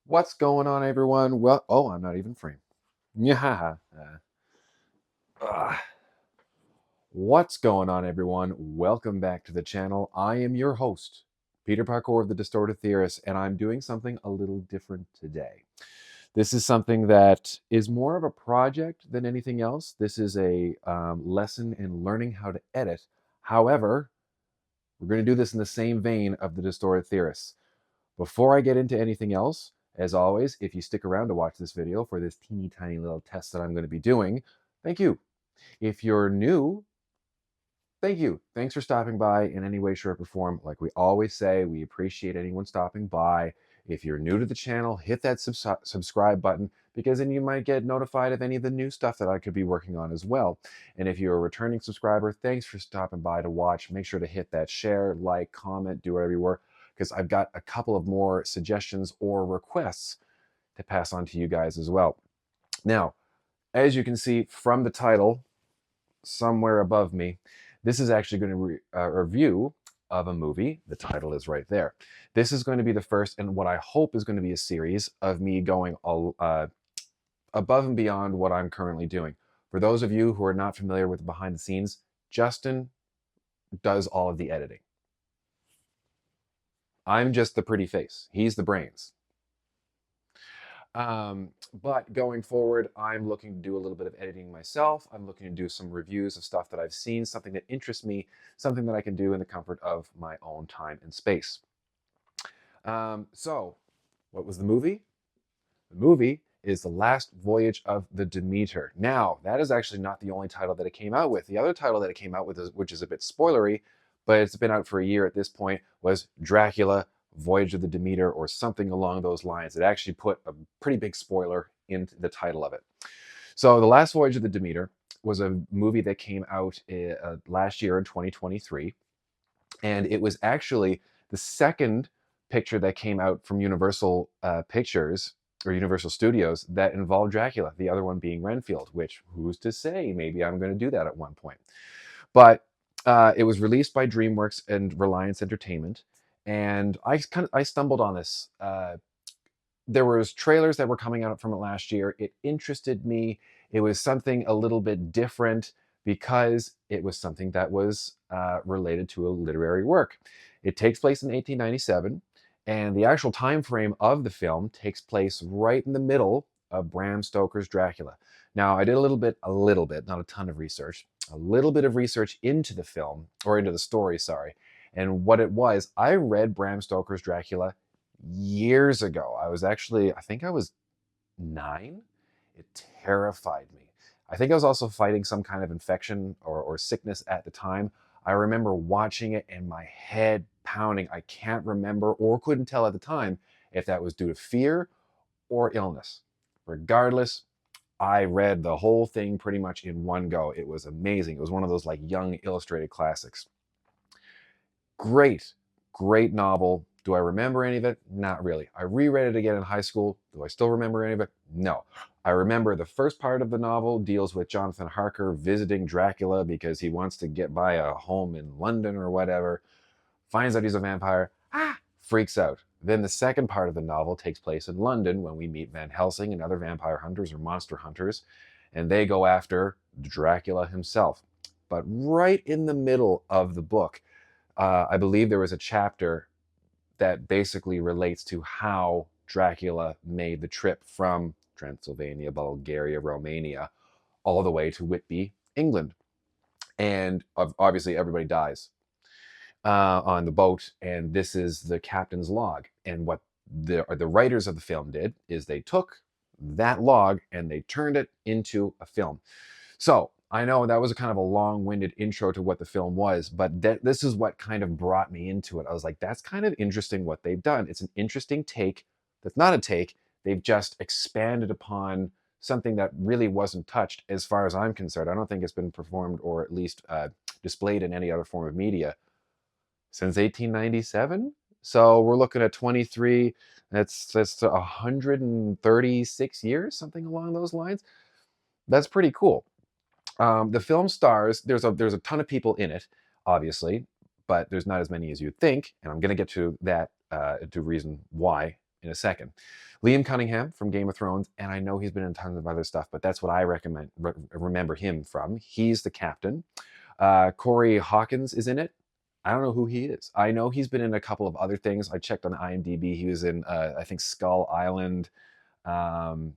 What's going on, everyone? Well, oh, I'm not even frame. Yeah. What's going on, everyone? Welcome back to the channel. I am your host, Peter Parkour of the Distorted Theorists, and I'm doing something a little different today. This is something that is more of a project than anything else. This is a lesson in learning how to edit. However, we're going to do this in the same vein of the Distorted Theorists. Before I get into anything else, as always, if you stick around to watch this video for this teeny tiny little test that I'm going to be doing, thank you. If you're new, thank you. Thanks for stopping by in any way, shape, or form. Like we always say, we appreciate anyone stopping by. If you're new to the channel, hit that subscribe button because then you might get notified of any of the new stuff that I could be working on as well. And if you're a returning subscriber, thanks for stopping by to watch. Make sure to hit that share, like, comment, do whatever you were, because I've got a couple of more suggestions or requests to pass on to you guys as well. Now, as you can see from the title, somewhere above me, this is actually going to be a review of a movie. The title is right there. This is going to be the first, and what I hope is going to be a series of me going above and beyond what I'm currently doing. For those of you who are not familiar with the behind the scenes, Justin does all of the editing. I'm just the pretty face. He's the brains. But going forward, I'm looking to do a little bit of editing myself. I'm looking to do some reviews of stuff that I've seen, something that interests me, something that I can do in the comfort of my own time and space. So, what was the movie? The movie is The Last Voyage of the Demeter. Now, that is actually not the only title that it came out with. The other title that it came out with, which is a bit spoilery, but it's been out for a year at this point, was Dracula, Voyage of the Demeter, or something along those lines. It actually put a pretty big spoiler into the title of it. So, The Last Voyage of the Demeter was a movie that came out last year in 2023, and it was actually the second picture that came out from Universal Pictures or Universal Studios that involved Dracula, the other one being Renfield, which who's to say, maybe I'm going to do that at one point. But it was released by DreamWorks and Reliance Entertainment, and I stumbled on this. There was trailers that were coming out from it last year. It interested me. It was something a little bit different because it was something that was related to a literary work. It takes place in 1897, and the actual time frame of the film takes place right in the middle of Bram Stoker's Dracula. Now, I did a little bit, not a ton of research, a little bit of research into the film, or into the story, sorry. And what it was, I read Bram Stoker's Dracula years ago. I think I was 9. It terrified me. I think I was also fighting some kind of infection or sickness at the time. I remember watching it and my head pounding. I can't remember or couldn't tell at the time if that was due to fear or illness. Regardless, I read the whole thing pretty much in one go. It was amazing. It was one of those like young illustrated classics. Great, great novel. Do I remember any of it? Not really. I reread it again in high school. Do I still remember any of it? No. I remember the first part of the novel deals with Jonathan Harker visiting Dracula because he wants to get by a home in London or whatever, finds out he's a vampire, freaks out. Then the second part of the novel takes place in London when we meet Van Helsing and other vampire hunters or monster hunters, and they go after Dracula himself. But right in the middle of the book, I believe there was a chapter that basically relates to how Dracula made the trip from Transylvania, Bulgaria, Romania, all the way to Whitby, England. And obviously, everybody dies on the boat, and this is the captain's log. And what the writers of the film did is they took that log and they turned it into a film. So I know that was a kind of a long-winded intro to what the film was, but this is what kind of brought me into it. I was like, that's kind of interesting what they've done. It's an interesting take. That's not a take. They've just expanded upon something that really wasn't touched as far as I'm concerned. I don't think it's been performed or at least displayed in any other form of media since 1897. So we're looking at 23, that's 136 years, something along those lines. That's pretty cool. The film stars, there's a ton of people in it, obviously, but there's not as many as you'd think, and I'm going to get to that, to reason why in a second. Liam Cunningham from Game of Thrones, and I know he's been in tons of other stuff, but that's what I remember him from. He's the captain. Corey Hawkins is in it. I don't know who he is. I know he's been in a couple of other things. I checked on IMDb. He was in, I think, Skull Island. Um,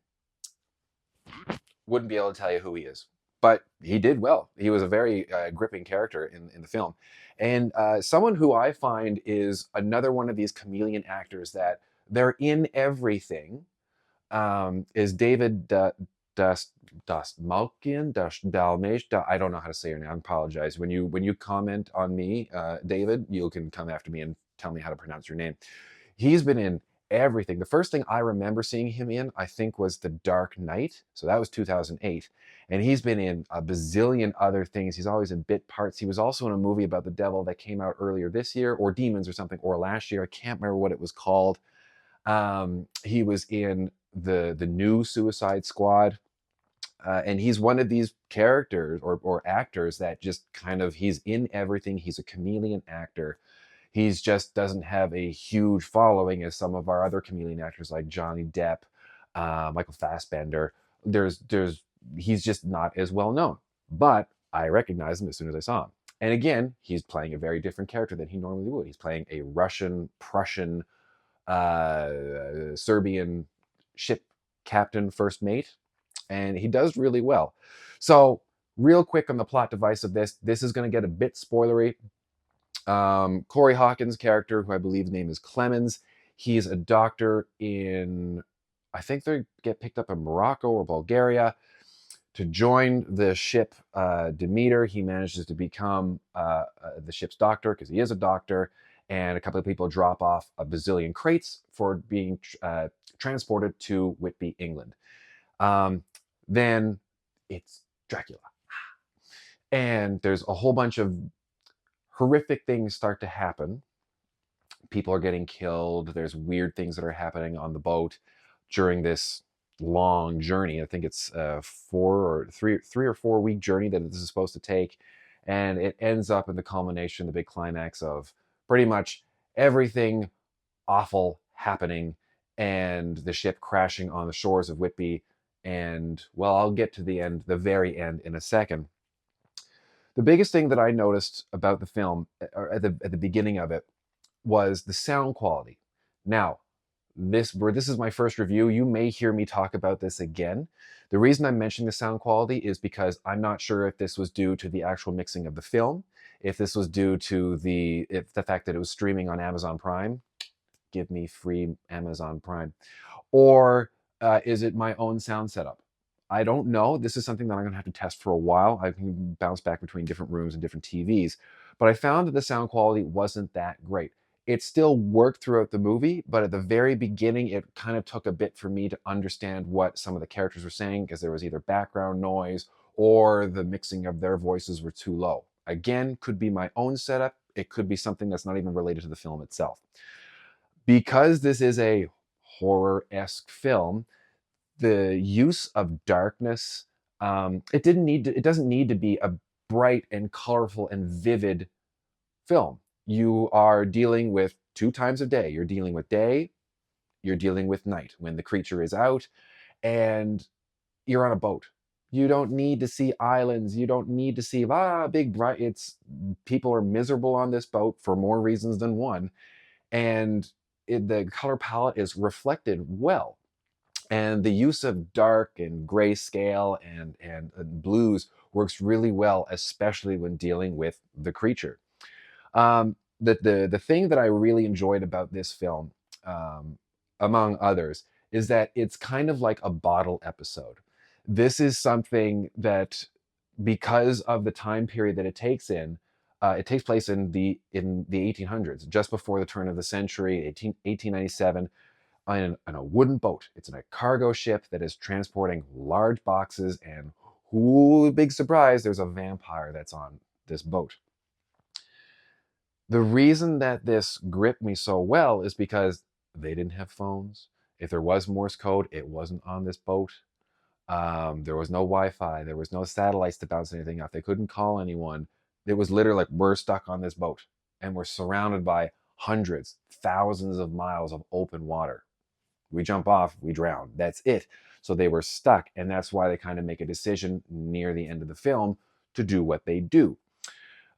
wouldn't be able to tell you who he is, but he did well. He was a very gripping character in the film. And someone who I find is another one of these chameleon actors that they're in everything, is David Dastmalchian, Dalmatian. I don't know how to say your name. I apologize. When you comment on me, David, you can come after me and tell me how to pronounce your name. He's been in everything. The first thing I remember seeing him in, I think, was The Dark Knight. So that was 2008. And he's been in a bazillion other things. He's always in bit parts. He was also in a movie about the devil that came out earlier this year, or Demons or something, or last year. I can't remember what it was called. He was in the new Suicide Squad. And he's one of these characters or actors that just kind of, he's in everything. He's a chameleon actor. He's just doesn't have a huge following as some of our other chameleon actors like Johnny Depp, Michael Fassbender. He's just not as well known. But I recognized him as soon as I saw him. And again, he's playing a very different character than he normally would. He's playing a Russian, Prussian, Serbian ship captain, first mate, and he does really well. So, real quick on the plot device of this is going to get a bit spoilery. Corey Hawkins' character, who I believe his name is Clemens, he's a doctor in, I think they get picked up in Morocco or Bulgaria. To join the ship Demeter, he manages to become the ship's doctor because he is a doctor, and a couple of people drop off a bazillion crates for being transported to Whitby, England. Then it's Dracula. And there's a whole bunch of horrific things start to happen. People are getting killed. There's weird things that are happening on the boat during this long journey. I think it's 3 or 4 week journey that this is supposed to take. And it ends up in the culmination, the big climax of pretty much everything awful happening and the ship crashing on the shores of Whitby. And well, I'll get to the end, the very end, in a second. The biggest thing that I noticed about the film, or at the beginning of it, was the sound quality. Now, this is my first review. You may hear me talk about this again. The reason I'm mentioning the sound quality is because I'm not sure if this was due to the actual mixing of the film, if this was due to the fact that it was streaming on Amazon Prime. Give me free Amazon Prime. Or is it my own sound setup? I don't know. This is something that I'm going to have to test for a while. I can bounce back between different rooms and different TVs. But I found that the sound quality wasn't that great. It still worked throughout the movie, but at the very beginning, it kind of took a bit for me to understand what some of the characters were saying, because there was either background noise or the mixing of their voices were too low. Again, could be my own setup. It could be something that's not even related to the film itself. Because this is a horror-esque film, the use of darkness, it doesn't need to be a bright and colorful and vivid film. You are dealing with 2 times a day. You're dealing with day, you're dealing with night when the creature is out, and you're on a boat. You don't need to see islands. You don't need to see big bright. People are miserable on this boat for more reasons than one, and the color palette is reflected well. And the use of dark and grayscale and blues works really well, especially when dealing with the creature. The thing that I really enjoyed about this film, among others, is that it's kind of like a bottle episode. This is something that, because of the time period that it takes place in the 1800s, just before the turn of the century, 1897, on a wooden boat. It's in a cargo ship that is transporting large boxes, and big surprise, there's a vampire that's on this boat. The reason that this gripped me so well is because they didn't have phones. If there was Morse code, it wasn't on this boat. There was no Wi-Fi. There was no satellites to bounce anything off. They couldn't call anyone. It was literally like, we're stuck on this boat, and we're surrounded by hundreds, thousands of miles of open water. We jump off, we drown. That's it. So they were stuck. And that's why they kind of make a decision near the end of the film to do what they do.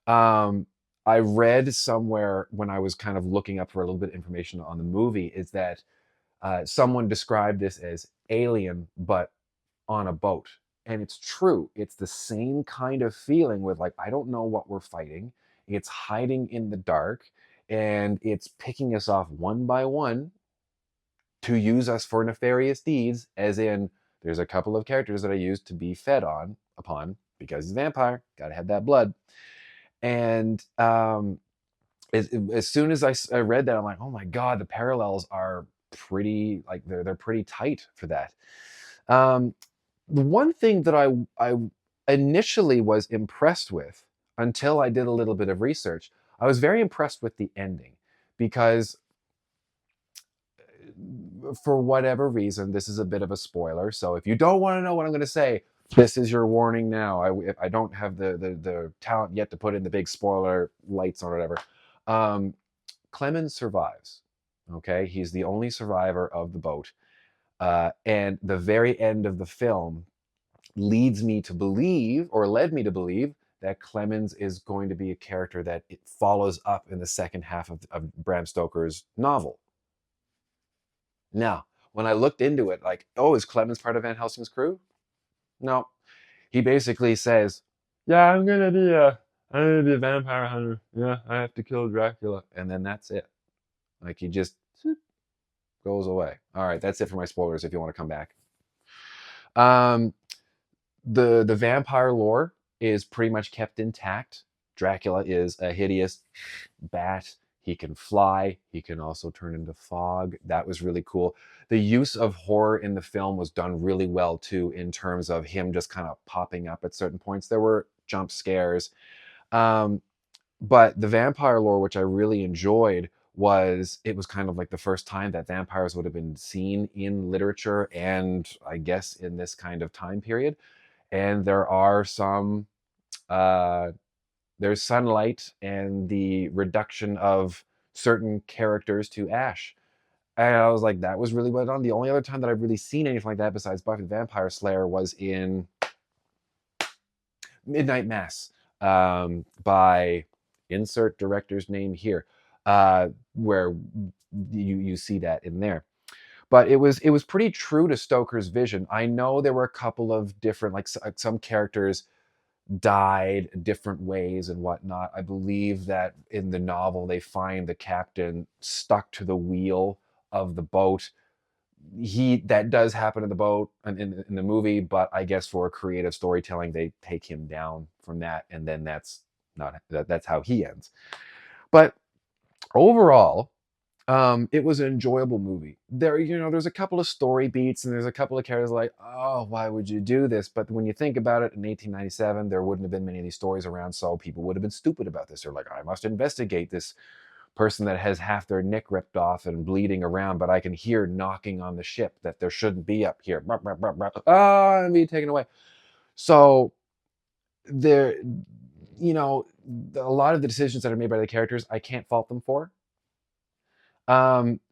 Um, I read somewhere when I was kind of looking up for a little bit of information on the movie is that someone described this as Alien, but on a boat. And it's true. It's the same kind of feeling with, like, I don't know what we're fighting. It's hiding in the dark and it's picking us off one by one to use us for nefarious deeds, as in there's a couple of characters that I used to be fed on upon because he's a vampire, gotta have that blood. And as soon as I read that, I'm like, oh my god, the parallels are pretty, like, they're pretty tight for that. Um, the one thing that I initially was impressed with until I did a little bit of research, I was very impressed with the ending because for whatever reason, this is a bit of a spoiler. So if you don't want to know what I'm going to say, this is your warning now. I don't have the talent yet to put in the big spoiler lights or whatever. Clemens survives. Okay, he's the only survivor of the boat, and the very end of the film leads me to believe, or led me to believe, that Clemens is going to be a character that it follows up in the second half of Bram Stoker's novel. Now, when I looked into it, like, oh, is Clemens part of Van Helsing's crew? No. He basically says, "Yeah, I'm gonna be a vampire hunter. Yeah, I have to kill Dracula," and then that's it. Like, he just goes away. All right, that's it for my spoilers. If you want to come back, um, the vampire lore is pretty much kept intact. Dracula is a hideous bat. He can fly. He can also turn into fog. That was really cool. The use of horror in the film was done really well too, in terms of him just kind of popping up at certain points. There were jump scares. Um, but the vampire lore, which I really enjoyed, was it was kind of like the first time that vampires would have been seen in literature and I guess in this kind of time period. And there are some uh, there's sunlight and the reduction of certain characters to ash. And I was like, that was really well done. The only other time that I've really seen anything like that besides Buffy the Vampire Slayer was in Midnight Mass, by insert director's name here, where you see that in there. But it was pretty true to Stoker's vision. I know there were a couple of different, like, some characters died different ways and whatnot. I believe that in the novel they find the captain stuck to the wheel of the boat. That does happen in the boat and in the movie, but I guess for creative storytelling they take him down from that, and then that's how he ends. But overall, it was an enjoyable movie. There's a couple of story beats and there's a couple of characters like, oh, why would you do this? But when you think about it, in 1897, there wouldn't have been many of these stories around, so people would have been stupid about this. They're like, I must investigate this person that has half their neck ripped off and bleeding around, but I can hear knocking on the ship that there shouldn't be up here. Ah, I'm being taken away. So there, a lot of the decisions that are made by the characters, I can't fault them for.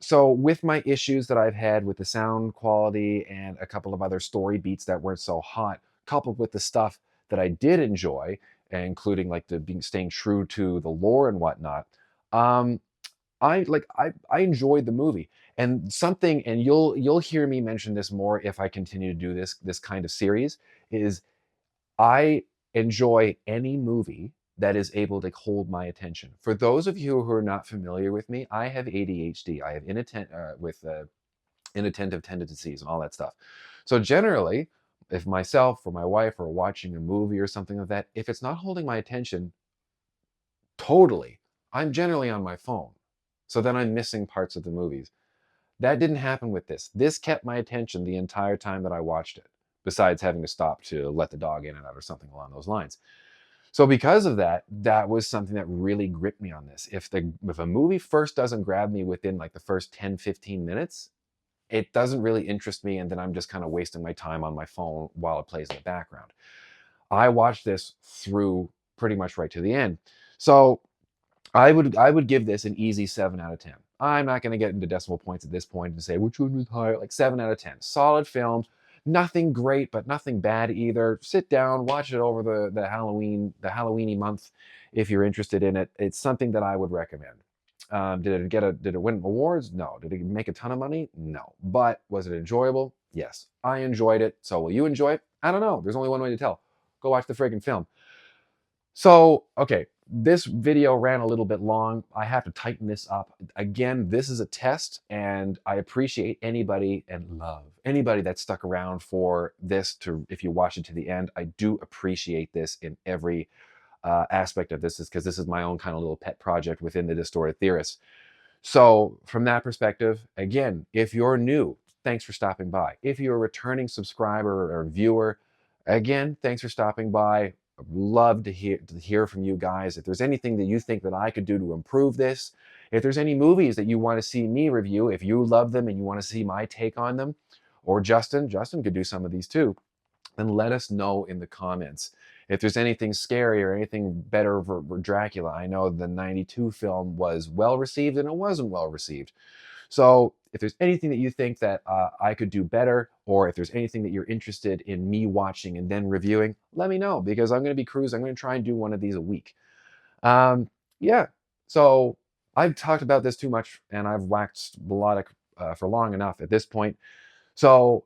So with my issues that I've had with the sound quality and a couple of other story beats that weren't so hot, coupled with the stuff that I did enjoy, including like the being staying true to the lore and whatnot, um, I enjoyed the movie. And you'll hear me mention this more if I continue to do this kind of series, is I enjoy any movie that is able to hold my attention. For those of you who are not familiar with me, I have ADHD. I have inattentive tendencies and all that stuff. So generally, if myself or my wife are watching a movie or something like that, if it's not holding my attention totally, I'm generally on my phone. So then I'm missing parts of the movies. That didn't happen with this. This kept my attention the entire time that I watched it, besides having to stop to let the dog in and out or something along those lines. So because of that, that was something that really gripped me on this. If a movie first doesn't grab me within like the first 10, 15 minutes, it doesn't really interest me, and then I'm just kind of wasting my time on my phone while it plays in the background. I watched this through pretty much right to the end. So I would give this an easy 7 out of 10. I'm not going to get into decimal points at this point and say which one was higher. Like 7 out of 10. Solid film. Nothing great, but nothing bad either. Sit down, watch it over the Halloweeny month if you're interested in it. It's something that I would recommend. Did it win awards? No. Did it make a ton of money? No. But was it enjoyable? Yes. I enjoyed it. So will you enjoy it? I don't know. There's only one way to tell. Go watch the friggin' film. So, okay, this video ran a little bit long. I have to tighten this up. Again, this is a test, and I appreciate anybody and love anybody that stuck around for this if you watch it to the end. I do appreciate this in every aspect of this, is because this is my own kind of little pet project within the Distorted Theorists. So from that perspective, again, if you're new, thanks for stopping by. If you're a returning subscriber or viewer, again, thanks for stopping by. I'd love to hear from you guys. If there's anything that you think that I could do to improve this, if there's any movies that you want to see me review, if you love them and you want to see my take on them, or Justin could do some of these too, then let us know in the comments. If there's anything scary or anything better for Dracula, I know the 92 film was well received and it wasn't well received. So if there's anything that you think that I could do better, or if there's anything that you're interested in me watching and then reviewing, let me know, because I'm going to be cruising. I'm going to try and do one of these a week. Yeah, so I've talked about this too much and I've waxed melodic for long enough at this point. So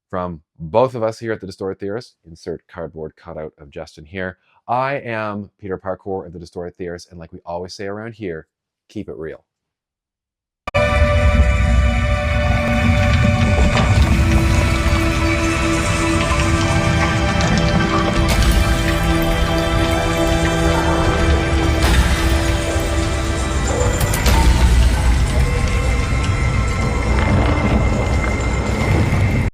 from both of us here at the Distorted Theorists, insert cardboard cutout of Justin here, I am Peter Parkour of the Distorted Theorists, and like we always say around here, keep it real.